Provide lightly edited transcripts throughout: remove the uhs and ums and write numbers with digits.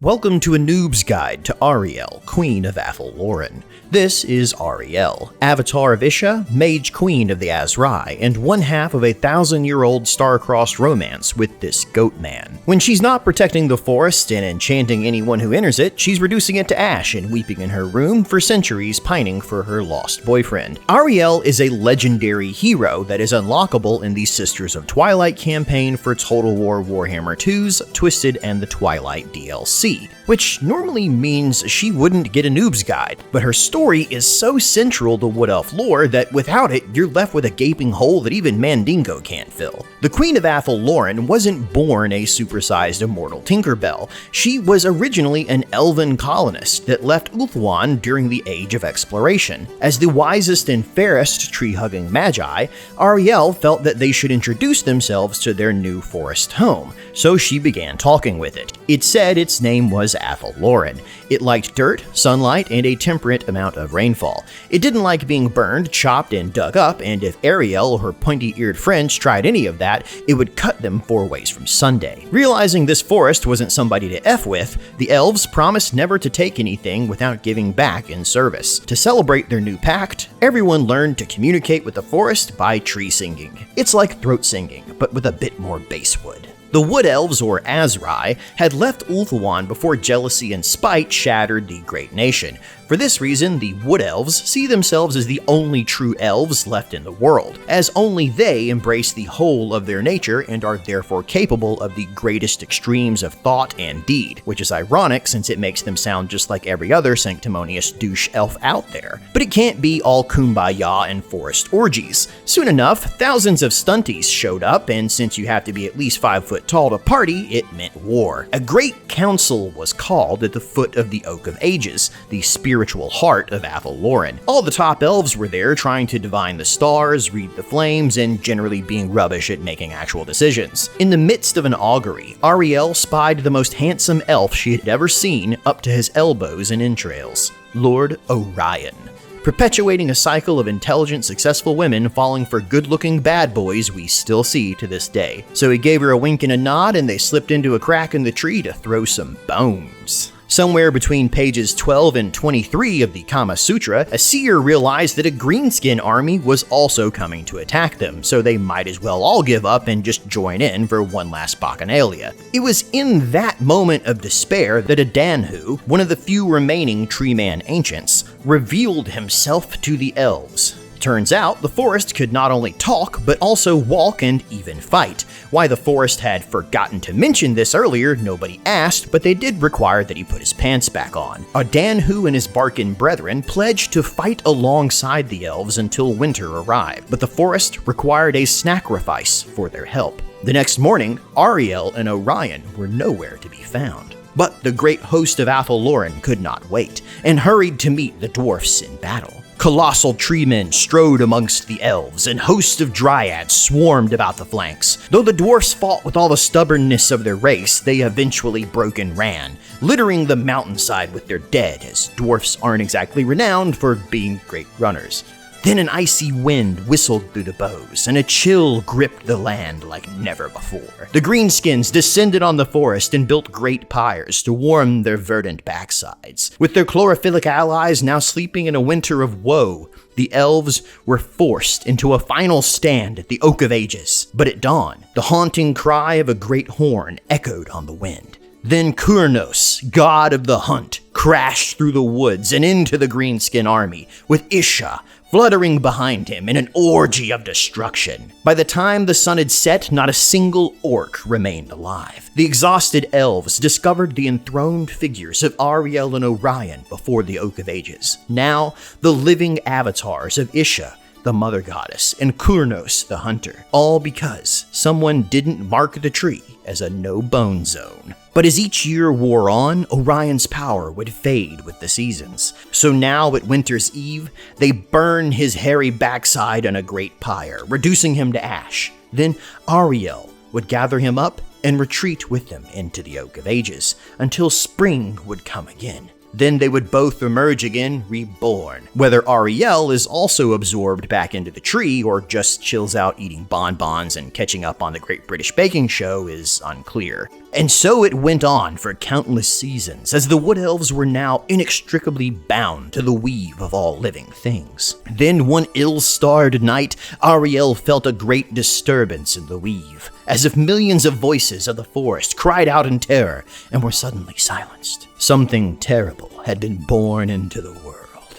Welcome to a noob's guide to Ariel, Queen of Athel Loren. This is Ariel, Avatar of Isha, Mage Queen of the Azrai, and one half of a 1,000-year-old star-crossed romance with this goat man. When she's not protecting the forest and enchanting anyone who enters it, she's reducing it to ash and weeping in her room for centuries, pining for her lost boyfriend. Ariel is a legendary hero that is unlockable in the Sisters of Twilight campaign for Total War Warhammer 2's Twisted and the Twilight DLC, which normally means she wouldn't get a noob's guide, but her story is so central to Wood Elf lore that without it, you're left with a gaping hole that even Mandingo can't fill. The Queen of Athel Loren wasn't born a supersized immortal Tinkerbell. She was originally an elven colonist that left Ulthuan during the Age of Exploration. As the wisest and fairest tree-hugging magi, Ariel felt that they should introduce themselves to their new forest home, so she began talking with it. It said its name was Athel Loren. It liked dirt, sunlight, and a temperate amount of rainfall. It didn't like being burned, chopped, and dug up, and if Ariel or her pointy-eared friends tried any of that, it would cut them 4 ways from Sunday. Realizing this forest wasn't somebody to F with, the elves promised never to take anything without giving back in service. To celebrate their new pact, everyone learned to communicate with the forest by tree singing. It's like throat singing, but with a bit more basswood. The Wood Elves, or Azrai, had left Ulthuan before jealousy and spite shattered the great nation. For this reason, the Wood Elves see themselves as the only true elves left in the world, as only they embrace the whole of their nature and are therefore capable of the greatest extremes of thought and deed, which is ironic since it makes them sound just like every other sanctimonious douche elf out there. But it can't be all kumbaya and forest orgies. Soon enough, thousands of stunties showed up, and since you have to be at least 5 foot tall to party, it meant war. A great council was called at the foot of the Oak of Ages, the spiritual heart of Athel Loren. All the top elves were there trying to divine the stars, read the flames, and generally being rubbish at making actual decisions. In the midst of an augury, Ariel spied the most handsome elf she had ever seen up to his elbows in entrails, Lord Orion, perpetuating a cycle of intelligent, successful women falling for good-looking bad boys we still see to this day. So he gave her a wink and a nod, and they slipped into a crack in the tree to throw some bones. Somewhere between pages 12 and 23 of the Kama Sutra, a seer realized that a greenskin army was also coming to attack them, so they might as well all give up and just join in for one last bacchanalia. It was in that moment of despair that Adanion, one of the few remaining Treeman ancients, revealed himself to the elves. Turns out, the forest could not only talk, but also walk and even fight. Why the forest had forgotten to mention this earlier, nobody asked, but they did require that he put his pants back on. Adanion and his Barkin brethren pledged to fight alongside the elves until winter arrived, but the forest required a sacrifice for their help. The next morning, Ariel and Orion were nowhere to be found. But the great host of Athel Loren could not wait, and hurried to meet the Dwarfs in battle. Colossal treemen strode amongst the elves, and hosts of dryads swarmed about the flanks. Though the dwarfs fought with all the stubbornness of their race, they eventually broke and ran, littering the mountainside with their dead, as dwarfs aren't exactly renowned for being great runners. Then an icy wind whistled through the boughs, and a chill gripped the land like never before. The greenskins descended on the forest and built great pyres to warm their verdant backsides. With their chlorophyllic allies now sleeping in a winter of woe, the elves were forced into a final stand at the Oak of Ages. But at dawn, the haunting cry of a great horn echoed on the wind. Then Kurnos, god of the hunt, crashed through the woods and into the greenskin army, with Isha fluttering behind him in an orgy of destruction. By the time the sun had set, not a single orc remained alive. The exhausted elves discovered the enthroned figures of Ariel and Orion before the Oak of Ages. Now, the living avatars of Isha, the mother goddess, and Kurnos, the hunter, all because someone didn't mark the tree as a no-bone zone. But as each year wore on, Orion's power would fade with the seasons. So now at Winter's Eve, they burn his hairy backside on a great pyre, reducing him to ash. Then Ariel would gather him up and retreat with them into the Oak of Ages, until spring would come again. Then they would both emerge again, reborn. Whether Ariel is also absorbed back into the tree or just chills out eating bonbons and catching up on the Great British Baking Show is unclear. And so it went on for countless seasons, as the Wood Elves were now inextricably bound to the weave of all living things. Then one ill-starred night, Ariel felt a great disturbance in the weave, as if millions of voices of the forest cried out in terror and were suddenly silenced. Something terrible had been born into the world.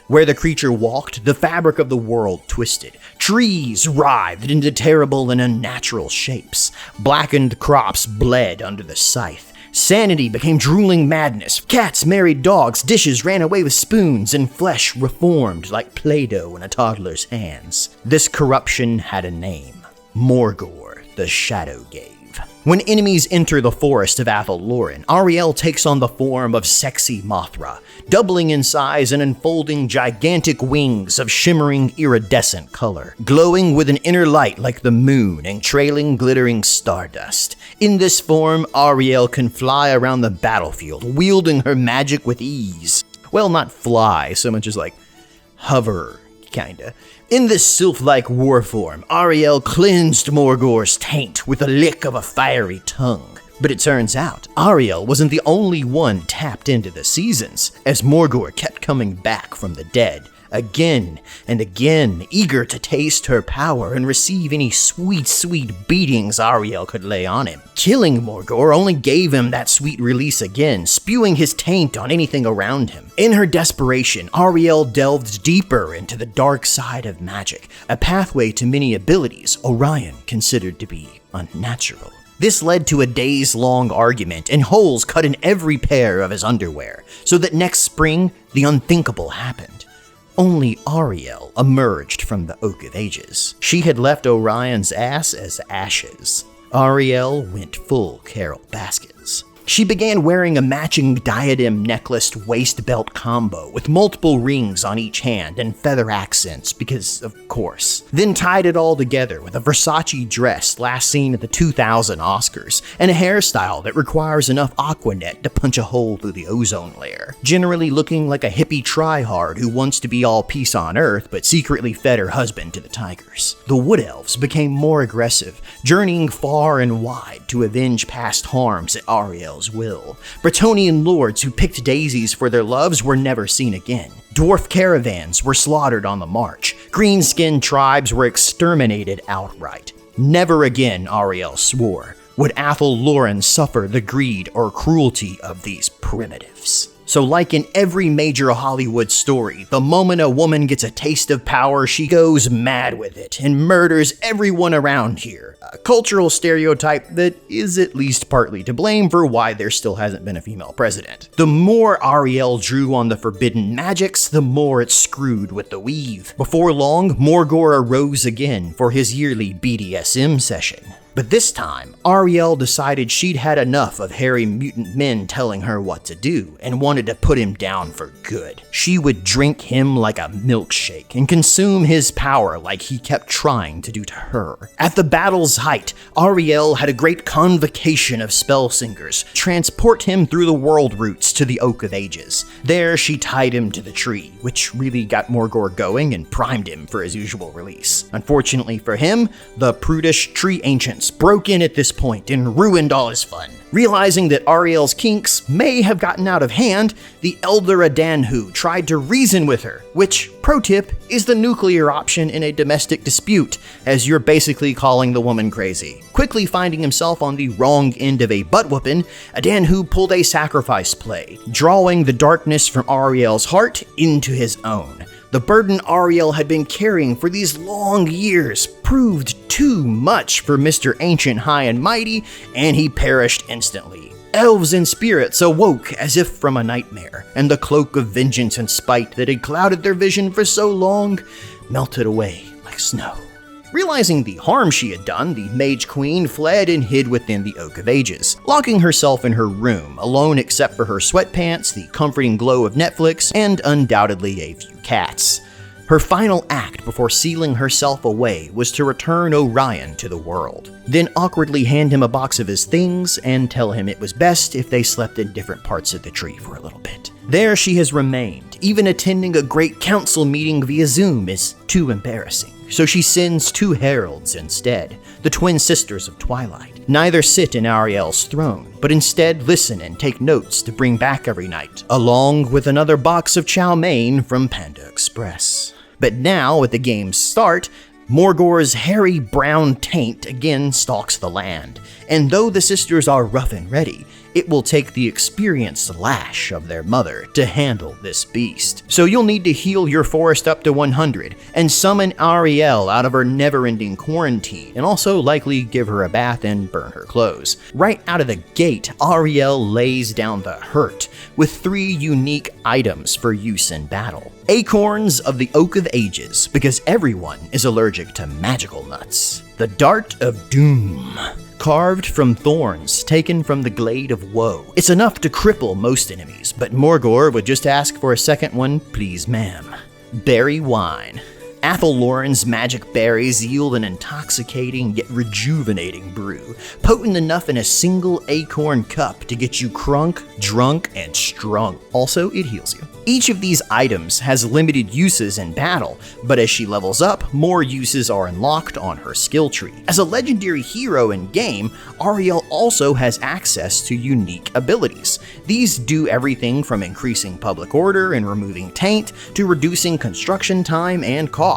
Where the creature walked, the fabric of the world twisted. Trees writhed into terrible and unnatural shapes. Blackened crops bled under the scythe. Sanity became drooling madness. Cats married dogs, dishes ran away with spoons, and flesh reformed like Play-Doh in a toddler's hands. This corruption had a name: Morghur, the Shadow Gave. When enemies enter the forest of Athel Loren, Ariel takes on the form of sexy mothra, doubling in size and unfolding gigantic wings of shimmering iridescent color, glowing with an inner light like the moon and trailing glittering stardust. In this form, Ariel can fly around the battlefield, wielding her magic with ease. Well, not fly, so much as like hover, kinda. In this sylph-like war form, Ariel cleansed Morghur's taint with a lick of a fiery tongue. But it turns out, Ariel wasn't the only one tapped into the seasons, as Morghur kept coming back from the dead, again and again, eager to taste her power and receive any sweet, sweet beatings Ariel could lay on him. Killing Morghur only gave him that sweet release again, spewing his taint on anything around him. In her desperation, Ariel delved deeper into the dark side of magic, a pathway to many abilities Orion considered to be unnatural. This led to a days-long argument and holes cut in every pair of his underwear, so that next spring, the unthinkable happened. Only Ariel emerged from the Oak of Ages. She had left Orion's ass as ashes. Ariel went full Carol Baskins. She began wearing a matching diadem necklaced waist belt combo with multiple rings on each hand and feather accents because, of course. Then tied it all together with a Versace dress last seen at the 2000 Oscars and a hairstyle that requires enough Aquanet to punch a hole through the ozone layer. Generally looking like a hippie tryhard who wants to be all peace on earth but secretly fed her husband to the tigers. The Wood Elves became more aggressive, journeying far and wide to avenge past harms at Ariel's will. Bretonnian lords who picked daisies for their loves were never seen again. Dwarf caravans were slaughtered on the march. Green-skinned tribes were exterminated outright. Never again, Ariel swore, would Athel Loren suffer the greed or cruelty of these primitives. So like in every major Hollywood story, the moment a woman gets a taste of power, she goes mad with it and murders everyone around here. A cultural stereotype that is at least partly to blame for why there still hasn't been a female president. The more Ariel drew on the forbidden magics, the more it screwed with the weave. Before long, Morghur arose again for his yearly BDSM session. But this time, Ariel decided she'd had enough of hairy mutant men telling her what to do and wanted to put him down for good. She would drink him like a milkshake and consume his power like he kept trying to do to her. At the battle's height, Ariel had a great convocation of spellsingers transport him through the world routes to the Oak of Ages. There, she tied him to the tree, which really got Morghur going and primed him for his usual release. Unfortunately for him, the prudish tree ancients broke in at this point and ruined all his fun. Realizing that Ariel's kinks may have gotten out of hand, the elder Adanion tried to reason with her, which, pro tip, is the nuclear option in a domestic dispute, as you're basically calling the woman crazy. Quickly finding himself on the wrong end of a butt-whooping, Adanion pulled a sacrifice play, drawing the darkness from Ariel's heart into his own. The burden Ariel had been carrying for these long years proved too much for Mr. Ancient High and Mighty, and he perished instantly. Elves and spirits awoke as if from a nightmare, and the cloak of vengeance and spite that had clouded their vision for so long melted away like snow. Realizing the harm she had done, the Mage Queen fled and hid within the Oak of Ages, locking herself in her room, alone except for her sweatpants, the comforting glow of Netflix, and undoubtedly a few cats. Her final act before sealing herself away was to return Orion to the world, then awkwardly hand him a box of his things and tell him it was best if they slept in different parts of the tree for a little bit. There she has remained. Even attending a great council meeting via Zoom is too embarrassing, so she sends 2 heralds instead, the twin sisters of Twilight. Neither sit in Ariel's throne, but instead listen and take notes to bring back every night, along with another box of chow mein from Panda Express. But now, at the game's start, Morghur's hairy brown taint again stalks the land, and though the sisters are rough and ready, it will take the experienced lash of their mother to handle this beast. So you'll need to heal your forest up to 100 and summon Ariel out of her never-ending quarantine, and also likely give her a bath and burn her clothes. Right out of the gate, Ariel lays down the hurt with 3 unique items for use in battle. Acorns of the Oak of Ages, because everyone is allergic to magical nuts. The Dart of Doom, carved from thorns taken from the Glade of Woe. It's enough to cripple most enemies, but Morghur would just ask for a second one, please ma'am. Berry Wine. Athel Loren's magic berries yield an intoxicating yet rejuvenating brew, potent enough in a single acorn cup to get you crunk, drunk, and strung. Also, it heals you. Each of these items has limited uses in battle, but as she levels up, more uses are unlocked on her skill tree. As a legendary hero in-game, Ariel also has access to unique abilities. These do everything from increasing public order and removing taint, to reducing construction time and costs.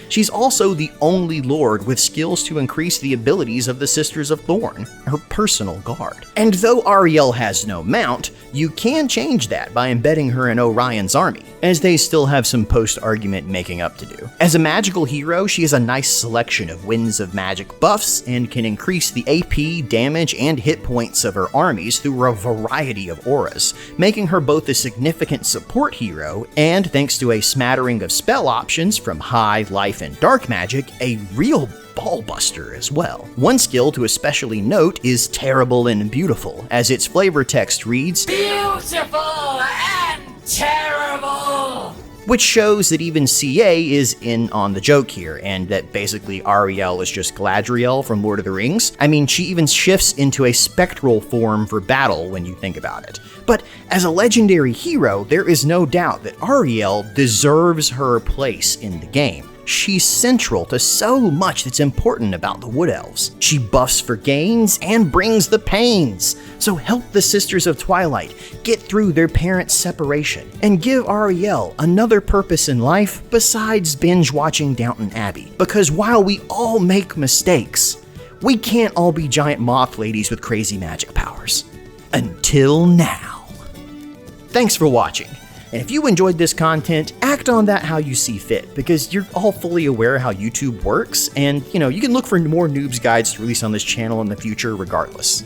She's also the only lord with skills to increase the abilities of the Sisters of Thorn, her personal guard. And though Ariel has no mount, you can change that by embedding her in Orion's army, as they still have some post-argument making up to do. As a magical hero, she has a nice selection of Winds of Magic buffs and can increase the AP, damage, and hit points of her armies through a variety of auras, making her both a significant support hero and, thanks to a smattering of spell options from high, life, and dark magic, a real ballbuster as well. One skill to especially note is Terrible and Beautiful, as its flavor text reads, "Beautiful and terrible," which shows that even CA is in on the joke here, and that basically Ariel is just Galadriel from Lord of the Rings. I mean, she even shifts into a spectral form for battle when you think about it. But as a legendary hero, there is no doubt that Ariel deserves her place in the game. She's central to so much that's important about the Wood Elves. She buffs for gains and brings the pains. So help the Sisters of Twilight get through their parents' separation and give Ariel another purpose in life besides binge watching Downton Abbey. Because while we all make mistakes, we can't all be giant moth ladies with crazy magic powers. Until now. Thanks for watching. And if you enjoyed this content, act on that how you see fit, because you're all fully aware how YouTube works, and you can look for more noobs guides to release on this channel in the future regardless.